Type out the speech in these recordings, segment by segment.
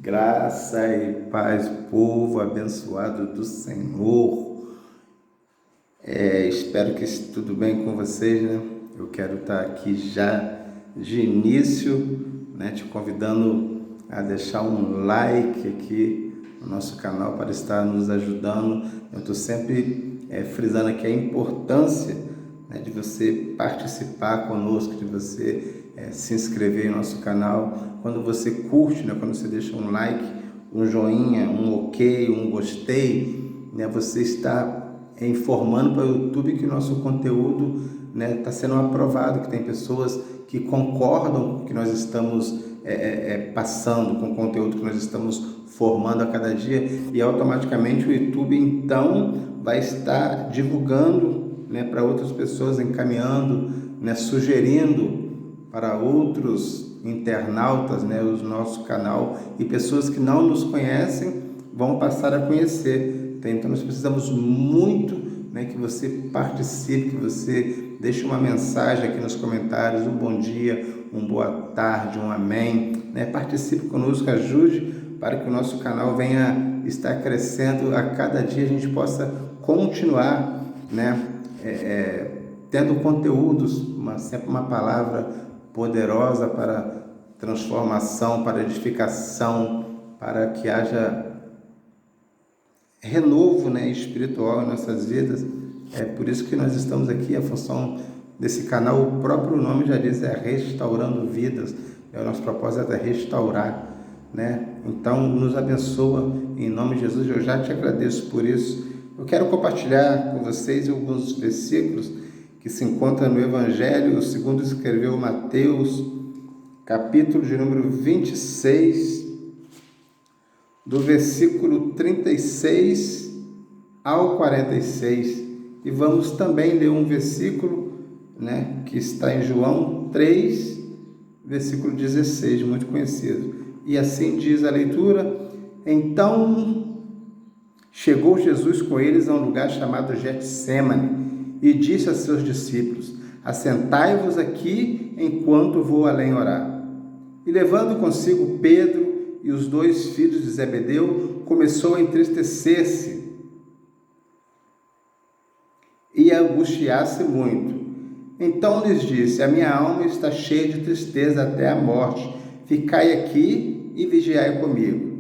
Graça e paz, povo abençoado do Senhor. Espero que esteja tudo bem com vocês, né? Eu quero estar aqui já de início, né? Te convidando a deixar um like aqui no nosso canal para estar nos ajudando. Eu estou sempre frisando aqui a importância, né, de você participar conosco, de você se inscrever no nosso canal. Quando você curte, né, quando você deixa um like, um joinha, um ok, um gostei, né, você está informando para o YouTube que o nosso conteúdo, né, está sendo aprovado, que tem pessoas que concordam com o que nós estamos passando, com o conteúdo que nós estamos formando a cada dia, e automaticamente o YouTube então vai estar divulgando, né, para outras pessoas, encaminhando, né, sugerindo para outros internautas, né, o nosso canal, e pessoas que não nos conhecem vão passar a conhecer. Então nós precisamos muito, né, que você participe, que você deixe uma mensagem aqui nos comentários, um bom dia, um boa tarde, um amém, né? Participe conosco, ajude para que o nosso canal venha estar crescendo, a cada dia a gente possa continuar, né, tendo conteúdos, sempre uma palavra poderosa para transformação, para edificação, para que haja renovo, né, espiritual em nossas vidas. É por isso que nós estamos aqui. A função desse canal, o próprio nome já diz, é restaurando vidas. O nosso propósito é restaurar, né? Então nos abençoa em nome de Jesus. Eu já te agradeço por isso. Eu quero compartilhar com vocês alguns versículos que se encontram no Evangelho segundo escreveu Mateus, capítulo de número 26, do versículo 36 ao 46. E vamos também ler um versículo, né, que está em João 3, versículo 16, muito conhecido. E assim diz a leitura: Então chegou Jesus com eles a um lugar chamado Getsêmani e disse a seus discípulos: Assentai-vos aqui enquanto vou além orar. E levando consigo Pedro e os dois filhos de Zebedeu, começou a entristecer-se e a angustiar-se muito. Então lhes disse: A minha alma está cheia de tristeza até a morte. Ficai aqui e vigiai comigo.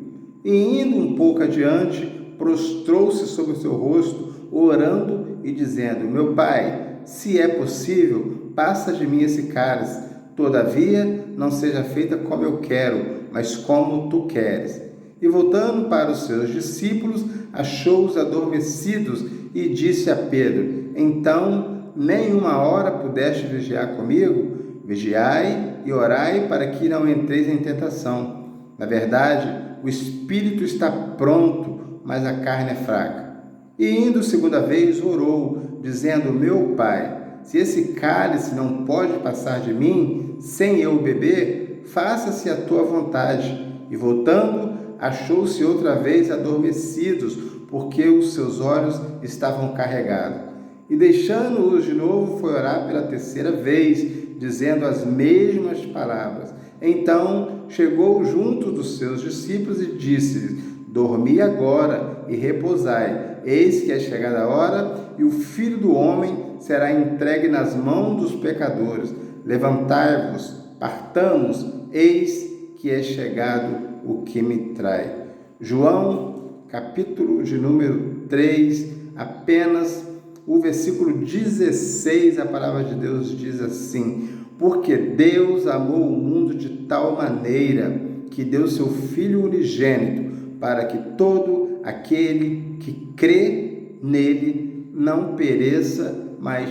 E indo um pouco adiante, prostrou-se sobre o seu rosto, orando e dizendo: Meu Pai, se é possível, passa de mim esse cálice. Todavia, não seja feita como eu quero, mas como tu queres. E voltando para os seus discípulos, achou-os adormecidos e disse a Pedro: Então, nem uma hora pudeste vigiar comigo? Vigiai e orai para que não entreis em tentação. Na verdade, o espírito está pronto, mas a carne é fraca. E indo segunda vez, orou, dizendo: Meu Pai, se esse cálice não pode passar de mim, sem eu beber, faça-se a tua vontade. E voltando, achou-se outra vez adormecidos, porque os seus olhos estavam carregados. E deixando-os de novo, foi orar pela terceira vez, dizendo as mesmas palavras. Então chegou junto dos seus discípulos e disse-lhes: Dormi agora e repousai. Eis que é chegada a hora, e o Filho do Homem será entregue nas mãos dos pecadores. Levantai-vos, partamos, eis que é chegado o que me trai. João, capítulo de número 3, apenas o versículo 16, a palavra de Deus diz assim: Porque Deus amou o mundo de tal maneira que deu seu Filho unigênito, para que todo aquele que crê nele não pereça, mas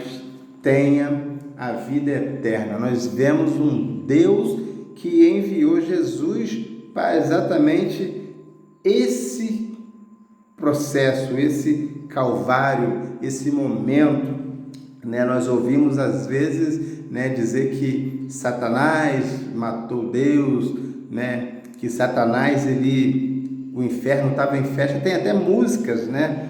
tenha a vida eterna. Nós vemos um Deus que enviou Jesus para exatamente esse processo, esse calvário, esse momento, né? Nós ouvimos às vezes, né, dizer que Satanás matou Deus, né? Que Satanás, o inferno estava em festa. Tem até músicas, né,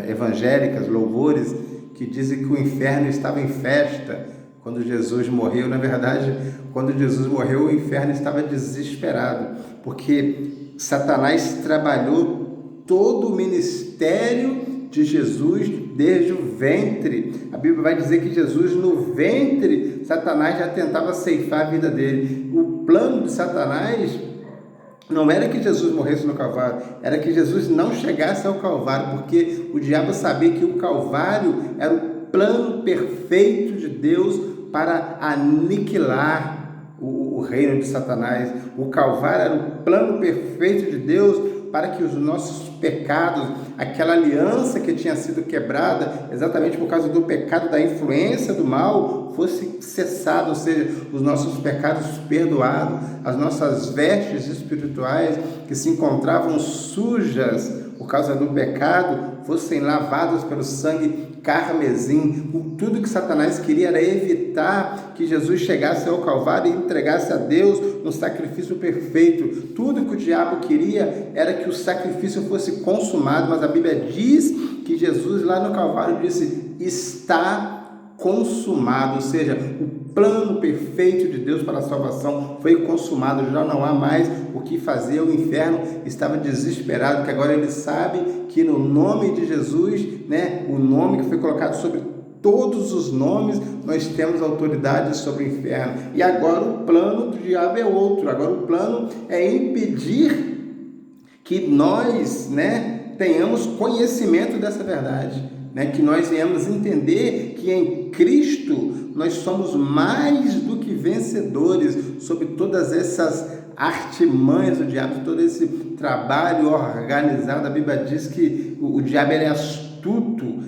evangélicas, louvores, que dizem que o inferno estava em festa quando Jesus morreu. Na verdade, quando Jesus morreu, o inferno estava desesperado, porque Satanás trabalhou todo o ministério de Jesus desde o ventre. A Bíblia vai dizer que Jesus, no ventre, Satanás já tentava ceifar a vida dele. O plano de Satanás não era que Jesus morresse no Calvário, era que Jesus não chegasse ao Calvário, porque o diabo sabia que o Calvário era o plano perfeito de Deus para aniquilar o reino de Satanás. O Calvário era o plano perfeito de Deus para que os nossos pecados, aquela aliança que tinha sido quebrada exatamente por causa do pecado, da influência do mal, fosse cessado, ou seja, os nossos pecados perdoados, as nossas vestes espirituais que se encontravam sujas por causa do pecado, fossem lavadas pelo sangue carmesim. Tudo que Satanás queria era evitar que Jesus chegasse ao Calvário e entregasse a Deus um sacrifício perfeito. Tudo que o diabo queria era que o sacrifício fosse consumado, mas a Bíblia diz que Jesus lá no Calvário disse: está consumado, ou seja, o plano perfeito de Deus para a salvação foi consumado, já não há mais o que fazer. O inferno estava desesperado, que agora ele sabe que no nome de Jesus, o nome que foi colocado sobre todos os nomes, nós temos autoridade sobre o inferno. E agora o plano do diabo é outro. Agora o plano é impedir que nós, tenhamos conhecimento dessa verdade, que nós venhamos entender que em Cristo nós somos mais do que vencedores sobre todas essas artimanhas do diabo, todo esse trabalho organizado. A Bíblia diz que o diabo é astuto,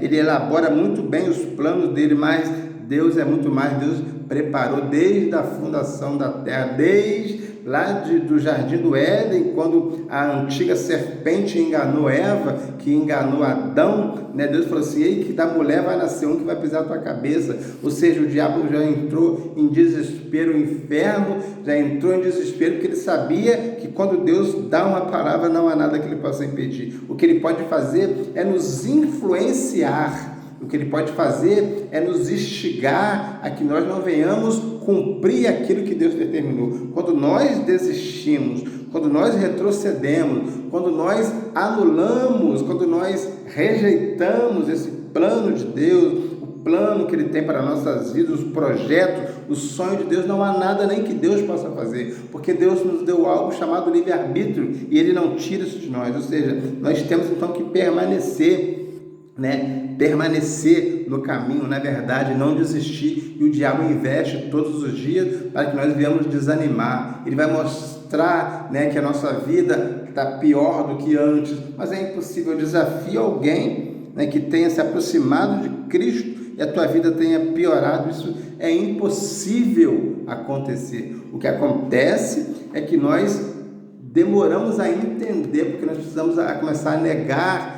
ele elabora muito bem os planos dele, mas Deus é muito mais. Deus preparou desde a fundação da terra, desde lá do jardim do Éden, quando a antiga serpente enganou Eva, que enganou Adão, Deus falou assim: ei, que da mulher vai nascer um que vai pisar a tua cabeça. Ou seja, o diabo já entrou em desespero, o inferno já entrou em desespero, porque ele sabia que quando Deus dá uma palavra, não há nada que ele possa impedir. O que ele pode fazer é nos influenciar. O que ele pode fazer é nos instigar a que nós não venhamos cumprir aquilo que Deus determinou. Quando nós desistimos, quando nós retrocedemos, quando nós anulamos, quando nós rejeitamos esse plano de Deus, o plano que Ele tem para nossas vidas, o projeto, o sonho de Deus, não há nada nem que Deus possa fazer, porque Deus nos deu algo chamado livre-arbítrio e Ele não tira isso de nós. Ou seja, nós temos então que permanecer, permanecer no caminho, na verdade, não desistir. E o diabo investe todos os dias para que nós venhamos desanimar. Ele vai mostrar, que a nossa vida está pior do que antes, mas é impossível. Eu desafio alguém, que tenha se aproximado de Cristo e a tua vida tenha piorado. Isso é impossível acontecer. O que acontece é que nós demoramos a entender, porque nós precisamos começar a negar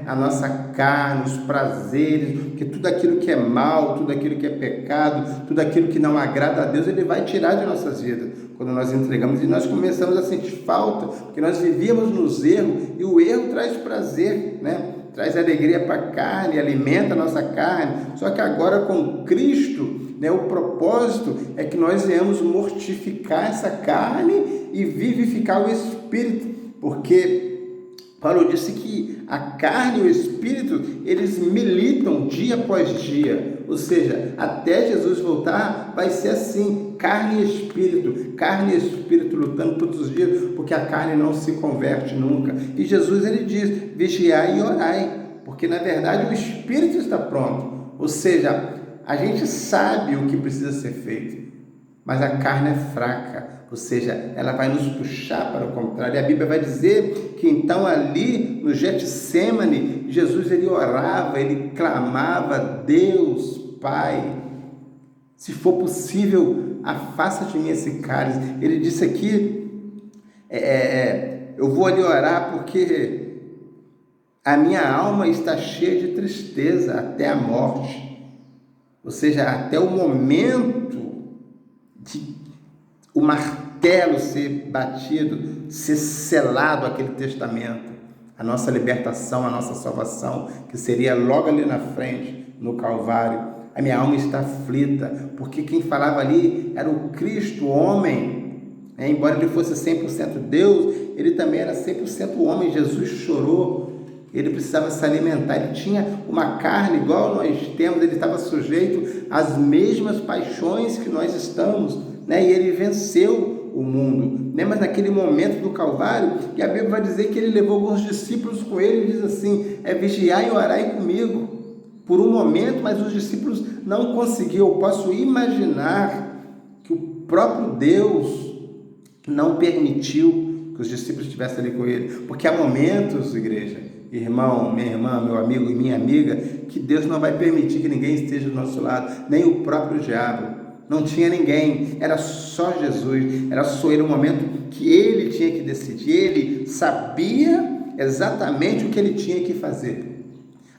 a nossa carne, os prazeres, porque tudo aquilo que é mal, tudo aquilo que é pecado, tudo aquilo que não agrada a Deus, Ele vai tirar de nossas vidas quando nós entregamos. E nós começamos a sentir falta, porque nós vivíamos nos erros, e o erro traz prazer, traz alegria para a carne, alimenta a nossa carne. Só que agora com Cristo, o propósito é que nós venhamos mortificar essa carne e vivificar o Espírito, porque Paulo disse que a carne e o Espírito, eles militam dia após dia, ou seja, até Jesus voltar vai ser assim, carne e espírito lutando todos os dias, porque a carne não se converte nunca. E Jesus, ele diz: vigiai e orai, porque na verdade o Espírito está pronto, ou seja, a gente sabe o que precisa ser feito, mas a carne é fraca, ou seja, ela vai nos puxar para o contrário. E a Bíblia vai dizer que então ali no Getsêmani, Jesus ele orava, ele clamava: Deus, Pai, se for possível, afasta de mim esse cálice. Ele disse aqui, eu vou ali orar porque a minha alma está cheia de tristeza até a morte, ou seja, até o momento de o martelo ser batido, ser selado aquele testamento, a nossa libertação, a nossa salvação, que seria logo ali na frente, no Calvário. A minha alma está aflita, porque quem falava ali era o Cristo, o homem, embora ele fosse 100% Deus, ele também era 100% homem. Jesus chorou, ele precisava se alimentar, ele tinha uma carne igual nós temos, ele estava sujeito às mesmas paixões que nós estamos, né? E ele venceu o mundo, né? Mas naquele momento do Calvário, e a Bíblia vai dizer que ele levou alguns discípulos com ele, e diz assim, vigiai e orai comigo, por um momento, mas os discípulos não conseguiam. Eu posso imaginar que o próprio Deus não permitiu que os discípulos estivessem ali com ele, porque há momentos, igreja, irmão, minha irmã, meu amigo e minha amiga, que Deus não vai permitir que ninguém esteja do nosso lado, nem o próprio diabo. Não tinha ninguém, era só Jesus, era só ele, um momento que ele tinha que decidir, ele sabia exatamente o que ele tinha que fazer.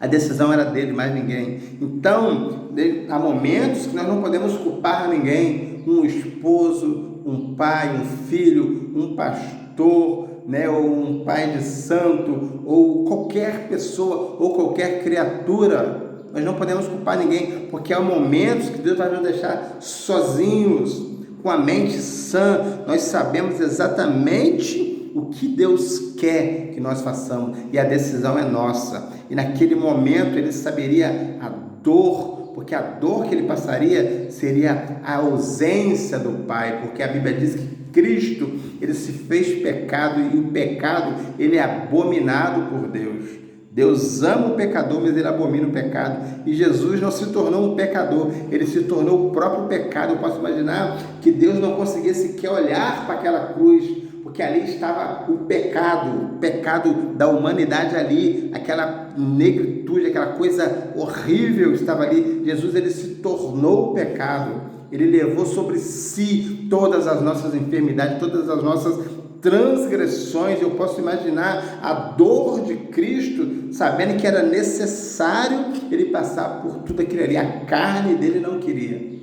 A decisão era dele, mais ninguém. Então, há momentos que nós não podemos culpar ninguém, um esposo, um pai, um filho, um pastor, né, ou um pai de santo, ou qualquer pessoa, ou qualquer criatura. Nós não podemos culpar ninguém, porque há momentos que Deus vai nos deixar sozinhos, com a mente sã. Nós sabemos exatamente o que Deus quer que nós façamos, e a decisão é nossa. E naquele momento ele saberia a dor, porque a dor que ele passaria seria a ausência do Pai, porque a Bíblia diz que Cristo, ele se fez pecado, e o pecado, ele é abominado por Deus. Deus ama o pecador, mas ele abomina o pecado. E Jesus não se tornou um pecador, ele se tornou o próprio pecado. Eu posso imaginar que Deus não conseguia sequer olhar para aquela cruz, porque ali estava o pecado da humanidade ali, aquela negritude, aquela coisa horrível estava ali. Jesus, ele se tornou o pecado, ele levou sobre si todas as nossas enfermidades, todas as nossas transgressões. Eu posso imaginar a dor de Cristo, sabendo que era necessário ele passar por tudo aquilo ali. A carne dele não queria,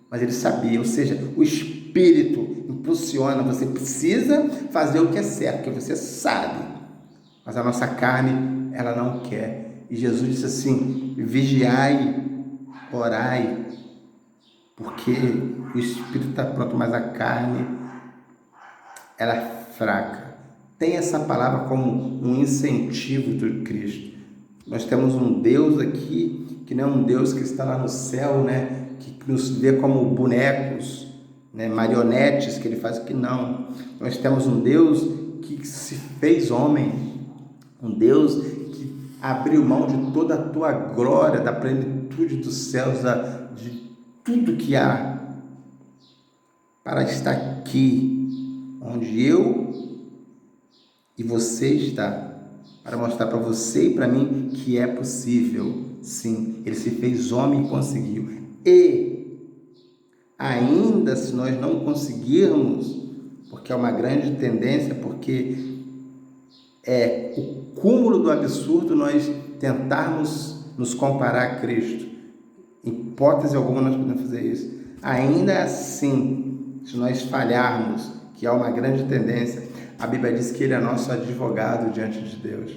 mas ele sabia, ou seja, o Espírito impulsiona, você precisa fazer o que é certo, porque você sabe, mas a nossa carne, ela não quer. E Jesus disse assim, vigiai, orai, porque o Espírito está pronto, mas a carne, ela é fraca. Tem essa palavra como um incentivo de Cristo. Nós temos um Deus aqui, que não é um Deus que está lá no céu, né? Que nos vê como bonecos, né? Marionetes, que ele faz aqui, não. Nós temos um Deus que se fez homem, um Deus que abriu mão de toda a tua glória, da plenitude dos céus, de tudo que há, para estar aqui, onde eu e você está, para mostrar para você e para mim que é possível. Sim, ele se fez homem e conseguiu. E ainda se nós não conseguirmos, porque é uma grande tendência, porque é o cúmulo do absurdo nós tentarmos nos comparar a Cristo. Em hipótese alguma nós podemos fazer isso. Ainda assim, se nós falharmos, que há uma grande tendência, a Bíblia diz que ele é nosso advogado diante de Deus,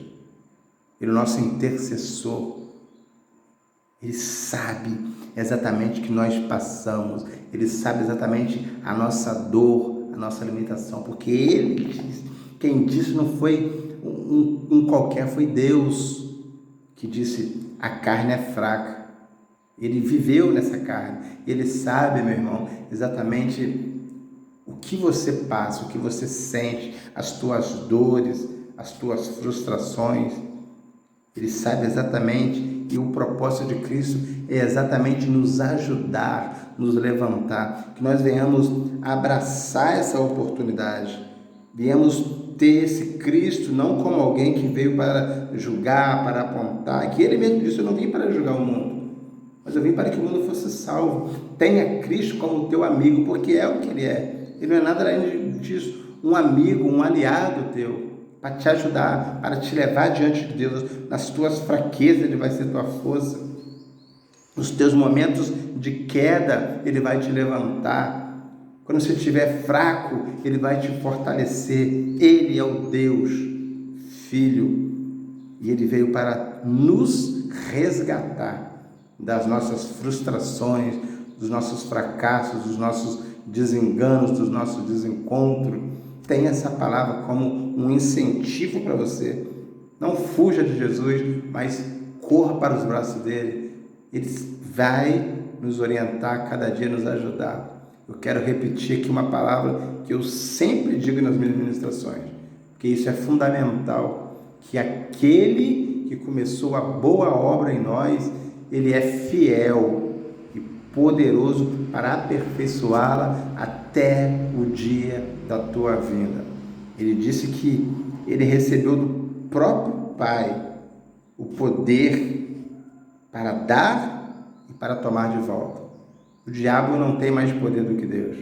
ele é o nosso intercessor. Ele sabe exatamente o que nós passamos, ele sabe exatamente a nossa dor, a nossa limitação, porque ele diz, quem disse não foi um qualquer, foi Deus que disse, a carne é fraca. Ele viveu nessa carne, ele sabe, meu irmão, exatamente o que você passa, o que você sente, as tuas dores, as tuas frustrações. Ele sabe exatamente, e o propósito de Cristo é exatamente nos ajudar, nos levantar, que nós venhamos abraçar essa oportunidade, venhamos ter esse Cristo não como alguém que veio para julgar, para apontar, que ele mesmo disse, eu não vim para julgar o mundo, mas eu vim para que o mundo fosse salvo. Tenha Cristo como teu amigo, porque é o que ele é. Ele não é nada além disso, um amigo, um aliado teu, para te ajudar, para te levar diante de Deus. Nas tuas fraquezas ele vai ser tua força, nos teus momentos de queda ele vai te levantar, quando você estiver fraco ele vai te fortalecer. Ele é o Deus Filho, e ele veio para nos resgatar das nossas frustrações, dos nossos fracassos, dos nossos desenganos, dos nossos desencontros. tenha essa palavra como um incentivo para você. Não fuja de Jesus, mas corra para os braços dele. Ele vai nos orientar, cada dia nos ajudar. Eu quero repetir aqui uma palavra que eu sempre digo nas minhas ministrações, porque isso é fundamental, que aquele que começou a boa obra em nós, ele é fiel e poderoso para aperfeiçoá-la até o dia da tua vinda. Ele disse que ele recebeu do próprio Pai o poder para dar e para tomar de volta. O diabo não tem mais poder do que Deus.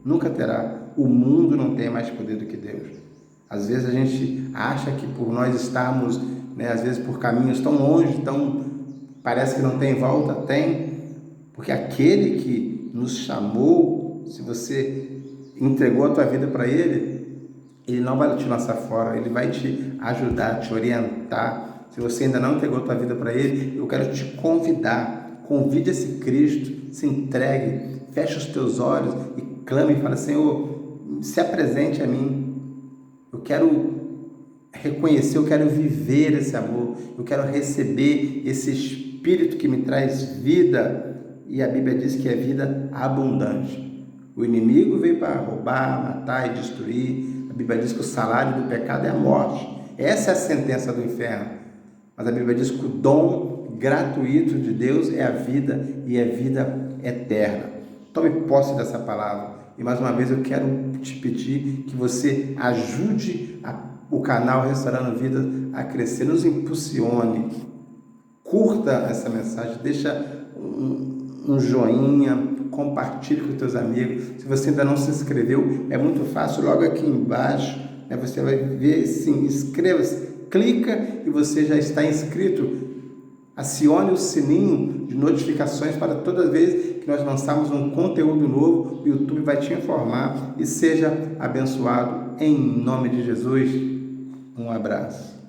Nunca terá. O mundo não tem mais poder do que Deus. Às vezes a gente acha que por nós estarmos, às vezes por caminhos tão longe, parece que não tem volta. Tem. Porque aquele que nos chamou, se você entregou a tua vida para Ele, Ele não vai te lançar fora, Ele vai te ajudar, te orientar. Se você ainda não entregou a tua vida para Ele, eu quero te convidar. Convide esse Cristo, se entregue, feche os teus olhos e clame e fala: Senhor, se apresente a mim. Eu quero reconhecer, eu quero viver esse amor, eu quero receber esse Espírito que me traz vida. E a Bíblia diz que é vida abundante. O inimigo veio para roubar, matar e destruir. A Bíblia diz que o salário do pecado é a morte. Essa é a sentença do inferno. Mas a Bíblia diz que o dom gratuito de Deus é a vida e é vida eterna. Tome posse dessa palavra. E mais uma vez eu quero te pedir que você ajude o canal Restaurando Vidas a crescer. Nos impulsione. Curta essa mensagem. Deixa um joinha, compartilhe com os teus amigos. Se você ainda não se inscreveu, é muito fácil, logo aqui embaixo, você vai ver assim, inscreva-se, clica e você já está inscrito. Acione o sininho de notificações para toda vez que nós lançarmos um conteúdo novo, o YouTube vai te informar. E seja abençoado em nome de Jesus. Um abraço.